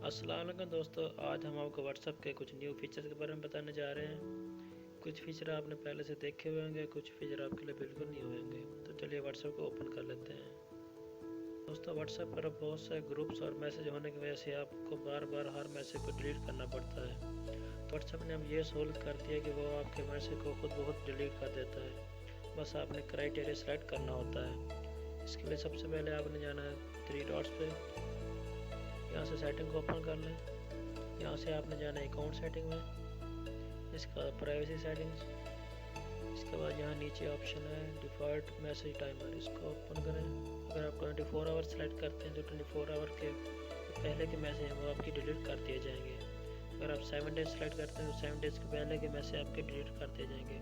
अस्सलाम वालेकुम दोस्तों, आज हम आपको व्हाट्सएप के कुछ न्यू फीचर्स के बारे में बताने जा रहे हैं। कुछ फीचर आपने पहले से देखे हुए होंगे, कुछ फीचर आपके लिए बिल्कुल नहीं होंगे। तो चलिए व्हाट्सएप को ओपन कर लेते हैं। दोस्तों, व्हाट्सएप पर बहुत से ग्रुप्स और मैसेज होने की वजह से आपको बार बार हर मैसेज को डिलीट करना पड़ता है। तो व्हाट्सएप ने अब ये सहूलत कर दी है कि वो आपके मैसेज को खुद ब खुद डिलीट कर देता है। बस आपने क्राइटेरिया सेलेक्ट करना होता है। इसके लिए सबसे पहले आपने जाना है थ्री डॉट्स पे, यहाँ से सेटिंग को ओपन कर लें। यहाँ से आपने जाना है अकाउंट सेटिंग में, इसके बाद प्राइवेसी सेटिंग्स, इसके बाद यहाँ नीचे ऑप्शन है डिफ़ॉल्ट मैसेज टाइमर, इसको ओपन करें। अगर आप 24 आवर सेलेक्ट करते हैं तो 24 आवर के पहले के मैसेज हैं वो आपकी डिलीट कर दिए जाएंगे। अगर आप 7 डेज सेलेक्ट करते हैं तो 7 डेज के पहले के मैसेज आपके डिलीट कर दिए जाएंगे।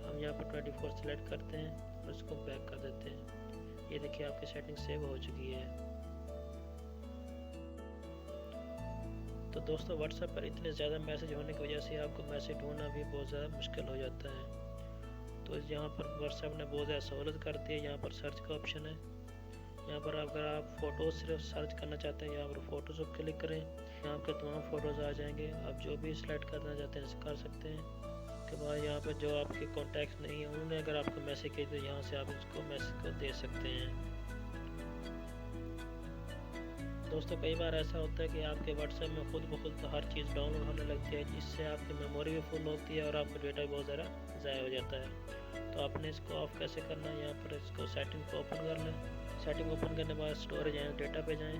हम यहाँ पर 24 सेलेक्ट करते हैं और इसको बैक कर देते हैं। ये देखिए आपकी सेटिंग सेव हो चुकी है। तो दोस्तों, व्हाट्सएप पर इतने ज़्यादा मैसेज होने की वजह से आपको मैसेज ढूंढना भी बहुत ज़्यादा मुश्किल हो जाता है। तो यहाँ पर व्हाट्सएप ने बहुत ज़्यादा सहूलत कर दी है। यहाँ पर सर्च का ऑप्शन है। यहाँ पर अगर आप फ़ोटोज़ सिर्फ सर्च करना चाहते हैं, यहाँ पर फ़ोटोज़ पर क्लिक करें। यहाँ पर तमाम फ़ोटोज़ आ जाएंगे। आप जो भी सिलेक्ट करना चाहते हैं कर सकते हैं। उसके बाद यहाँ पर जो आपके कॉन्टैक्ट नहीं है उन्होंने अगर आपको मैसेज किया तो यहाँ से आप इसको मैसेज को दे सकते हैं। दोस्तों, कई बार ऐसा होता है कि आपके व्हाट्सएप में खुद ब खुद हर चीज़ डाउनलोड होने लगती है, जिससे आपकी मेमोरी भी फुल होती है और आपका डेटा बहुत ज़्यादा ज़ाया हो जाता है। तो आपने इसको ऑफ कैसे करना है, यहाँ पर इसको सेटिंग को ओपन कर लें। सेटिंग ओपन करने के बाद स्टोरेज एंड डेटा पे जाएँ।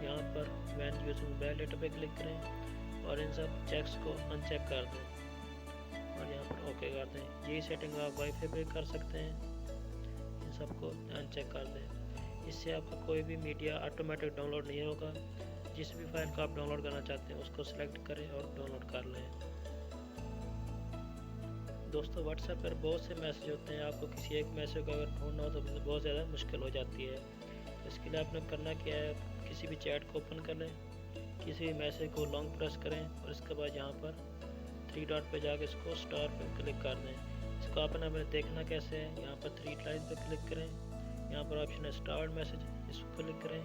यहाँ पर वैन यूजिंग मोबाइल डेटा पे क्लिक करें और इन सब चेक्स को अनचेक कर दें और यहाँ पर ओके कर दें। यही सेटिंग आप वाईफाई पे कर सकते हैं। इन सबको अनचेक कर दें। इससे आपका कोई भी मीडिया ऑटोमेटिक डाउनलोड नहीं होगा। जिस भी फाइल को आप डाउनलोड करना चाहते हैं उसको सेलेक्ट करें और डाउनलोड कर लें। दोस्तों, व्हाट्सएप पर बहुत से मैसेज होते हैं। आपको किसी एक मैसेज को अगर ढूंढना हो तो बहुत ज़्यादा मुश्किल हो जाती है। इसके लिए आपने करना क्या है, किसी भी चैट को ओपन कर लें, किसी भी मैसेज को लॉन्ग प्रेस करें और इसके बाद यहाँ पर थ्री डॉट पर जाकर इसको स्टार पर क्लिक कर दें। इसको आपने देखना कैसे है, यहाँ पर थ्री लाइन पर क्लिक करें। यहाँ पर ऑप्शन है स्टार्ट मैसेज, इसको क्लिक करें।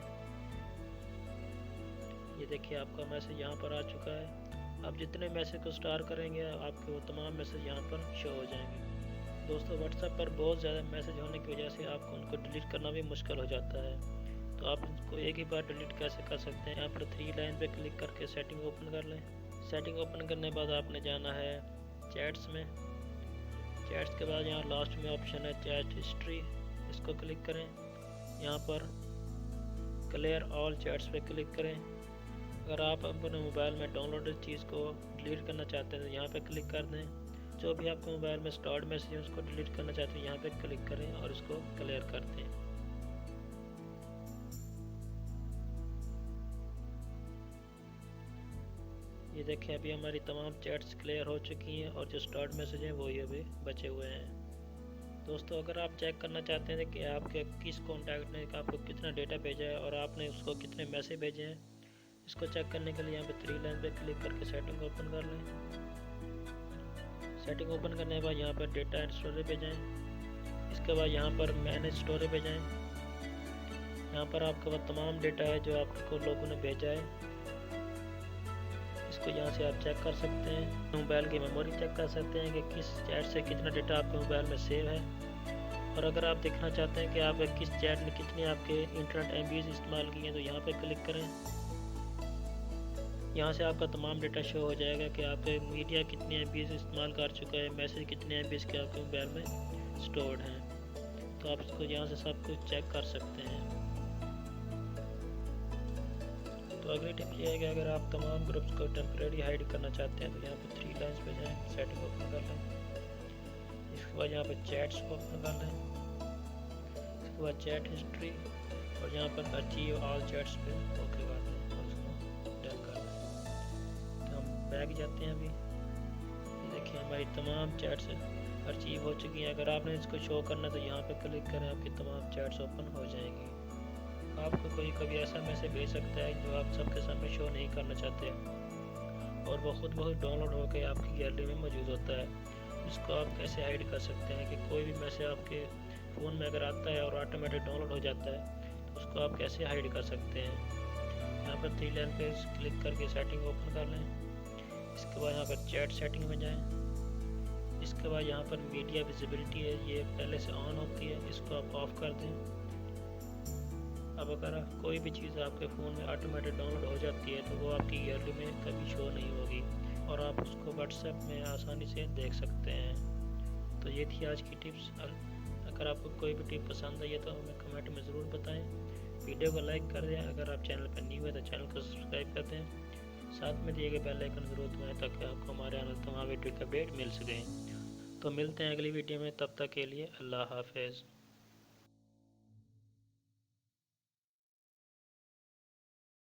ये देखिए आपका मैसेज यहाँ पर आ चुका है। आप जितने मैसेज को स्टार करेंगे आपके वो तमाम मैसेज यहाँ पर शो हो जाएंगे। दोस्तों, व्हाट्सएप पर बहुत ज़्यादा मैसेज होने की वजह से आपको उनको डिलीट करना भी मुश्किल हो जाता है। तो आप इनको एक ही बार डिलीट कैसे कर सकते हैं, यहाँ पर थ्री लाइन पर क्लिक करके सेटिंग ओपन कर लें। सेटिंग ओपन करने के बाद आपने जाना है चैट्स में। चैट्स के बाद यहाँ लास्ट में ऑप्शन है चैट हिस्ट्री, इसको क्लिक करें। यहाँ पर क्लियर ऑल चैट्स पे क्लिक करें। अगर आप अपने मोबाइल में डाउनलोडेड चीज़ को डिलीट करना चाहते हैं तो यहाँ पे क्लिक कर दें। जो भी आपके मोबाइल में स्टोर्ड मैसेज है उसको डिलीट करना चाहते हैं यहाँ पे क्लिक करें और इसको क्लियर कर दें। ये देखिए अभी हमारी तमाम चैट्स क्लियर हो चुकी हैं और जो स्टोर्ड मैसेज हैं वो ये भी बचे हुए हैं। दोस्तों, अगर आप चेक करना चाहते हैं कि आपके किस कॉन्टैक्ट ने आपको कितना डेटा भेजा है और आपने उसको कितने मैसेज भेजे हैं, इसको चेक करने के लिए यहाँ पे थ्री लाइन पे क्लिक करके सेटिंग ओपन कर लें। सेटिंग ओपन करने के बाद यहाँ पर डेटा एंड स्टोरेज पे जाएँ। इसके बाद यहाँ पर मैनेज स्टोरेज पे जाएँ। यहाँ पर आपके पास तमाम डेटा है जो आपको लोगों ने भेजा है। इसको यहाँ से आप चेक कर सकते हैं। मोबाइल की मेमोरी चेक कर सकते हैं कि किस चैट से कितना डेटा आपके मोबाइल में सेव है। और अगर आप देखना चाहते हैं कि आप किस चैट में कितनी आपके इंटरनेट MBs इस्तेमाल किए हैं तो यहाँ पे क्लिक करें। यहाँ से आपका तमाम डेटा शो हो जाएगा कि आपके मीडिया कितने MBs इस्तेमाल कर चुका है, मैसेज कितने MBs के आपके मोबाइल में स्टोर्ड हैं। तो आप इसको यहाँ से सब कुछ चेक कर सकते हैं। तो अगली टिप ये है कि अगर आप तमाम ग्रुप्स को टेम्परेरी हाइड करना चाहते हैं तो यहाँ पर थ्री लाइन्स पे जाएं, सेटिंग ओपन कर लें। इसके बाद यहाँ पर चैट्स को ओपन कर लें। इसके बाद चैट हिस्ट्री और यहाँ पर अचीव ऑल चैट्स पे ओके कर दें और इसको डन कर दें। तो हम बैक जाते हैं। अभी देखिए हमारी तमाम चैट्स अचीव हो चुकी हैं। अगर आपने इसको शो करना तो यहाँ पर क्लिक करें, आपकी तमाम चैट्स ओपन हो जाएंगी। आपको कोई कभी ऐसा मैसेज भेज सकता है जो आप सबके सामने शो नहीं करना चाहते और वो खुद बहुत डाउनलोड होकर आपकी गैलरी में मौजूद होता है। इसको आप कैसे हाइड कर सकते हैं कि कोई भी मैसेज आपके फ़ोन में अगर आता है और ऑटोमेटिक डाउनलोड हो जाता है तो उसको आप कैसे हाइड कर सकते हैं। यहाँ पर 3 लाइन पे क्लिक करके सेटिंग ओपन कर लें। इसके बाद यहाँ पर चैट सेटिंग में जाएं। इसके बाद यहाँ पर मीडिया विजिबिलिटी है, ये पहले से ऑन होती है, इसको आप ऑफ़ कर दें। अब अगर कोई भी चीज़ आपके फ़ोन में ऑटोमेटिक डाउनलोड हो जाती है तो वो आपकी गैलरी में कभी शो नहीं होगी और आप उसको व्हाट्सएप में आसानी से देख सकते हैं। तो ये थी आज की टिप्स। अगर आपको कोई भी टिप पसंद आई है तो हमें कमेंट में ज़रूर बताएं। वीडियो को लाइक कर दें। अगर आप चैनल पर न्यू है तो चैनल को सब्सक्राइब कर दें। साथ में दिए गए बेल आइकन ज़रूर दबाएं ताकि आपको हमारे आने वाले तमाम वीडियो की अपडेट मिल सके। तो मिलते हैं अगली वीडियो में, तब तक के लिए अल्लाह हाफ़िज़।